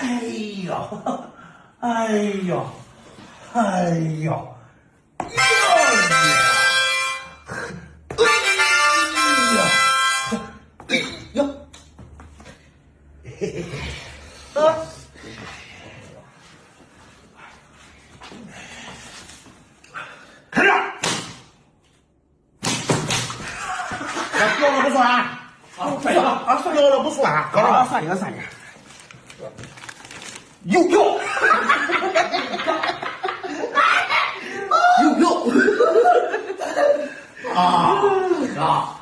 哎呦，哎呦，哎呦，哎呦，嘿嘿嘿，啊！开始！掉了不算啊！算一个啊，算掉了不算啊！啊，算一个，算一个。呦呦，呦呦，啊啊！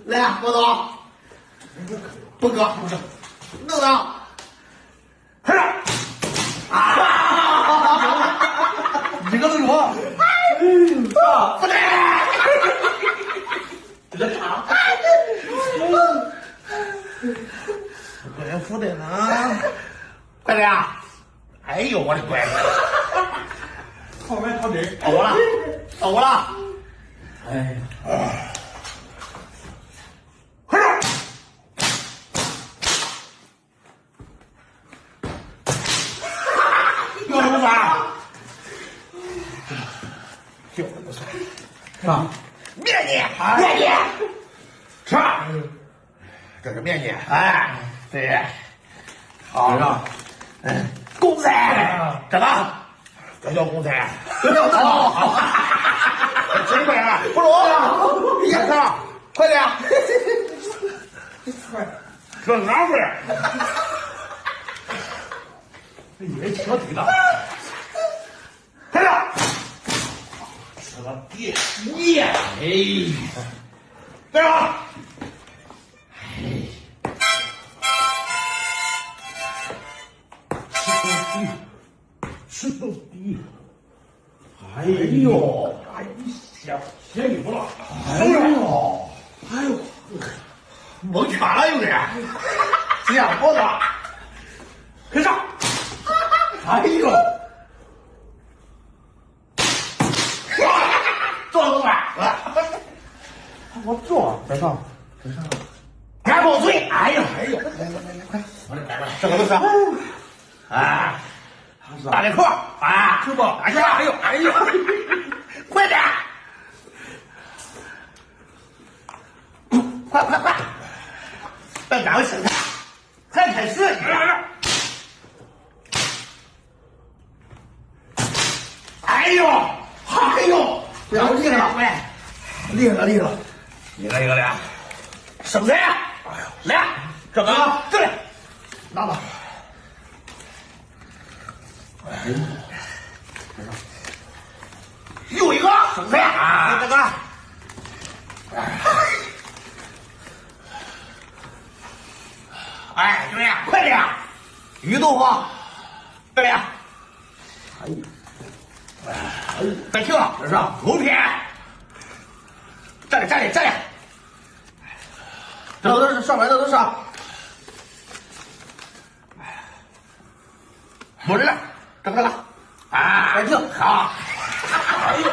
来，郭总，不哥，弄上，开始！啊！你个什么？不对，这个长。不对呢，快点！哎呦，我的乖乖！后面靠底，到我了，到我了！哎呀，快点！掉了不算，掉了不算，是吧？面筋，面筋，吃。这是面筋，哎，对，好上，公菜，这个，这叫公菜，这叫好，真快啊！不中，你先上，快点，快，这哪味儿？以为车底了，快点，吃个爹，哎，对吧？吃到底，哎呦，哎呀，血流了，哎呦，哎呦，蒙圈了有点，这样脖子，开上，哎呦，坐了不算，我坐，再上，再上，干爆嘴，哎呦，哎呦，来，快，我这来，这个都是，啊。大脸壳啊，是不？哎呀，哎呦，哎呦，快点！快！别耽误生产，才开始。哎呦，哎呦，不要厉害了，喂，厉害了，厉害了，一个的，生菜，哎呦，来，这个，这里，拿吧。哎，又一个生菜啊！这个，哎，就这样，快点！鱼豆腐，这里，哎呦，别停，这是牛片，这里，这都是上面的都是，没人了。这个啊，别停，好，哎呦，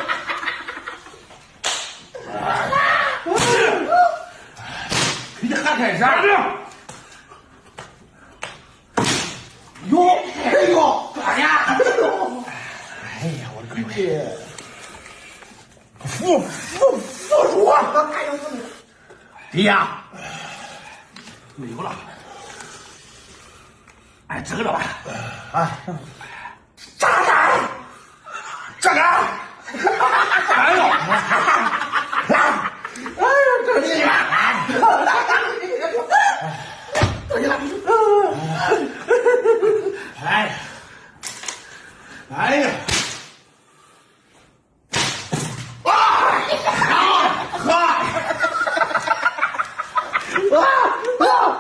你还开啥呢？哟，哎呦，干呀？哎呦，哎呀，我的天！副主，哎呦，弟呀，没有了，哎，这个了吧？哎。炸弹，这个，哎呦，哎呦，这厉害，这厉害，哎呀，哎呀，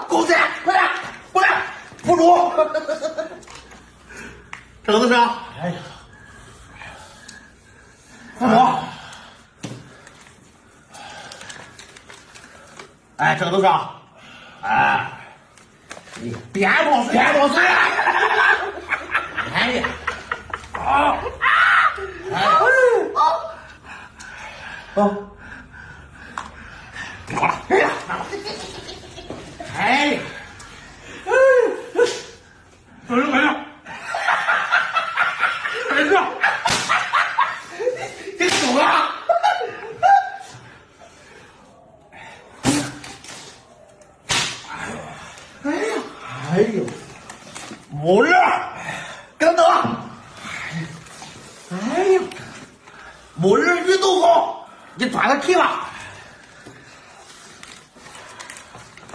公子，快点，过来，副主。这个都是，哎呀，副主，哎，这个都是，哎，你别冒水，哎呀，啊，哎，别管了，哎呀，哎呀，末日运动后，你端个题吧。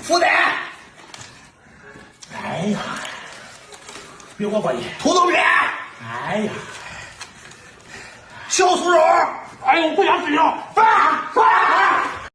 福袋。哎呀，别我过去。土豆片。哎呀，小酥肉。哎呦，不想吃了。饭。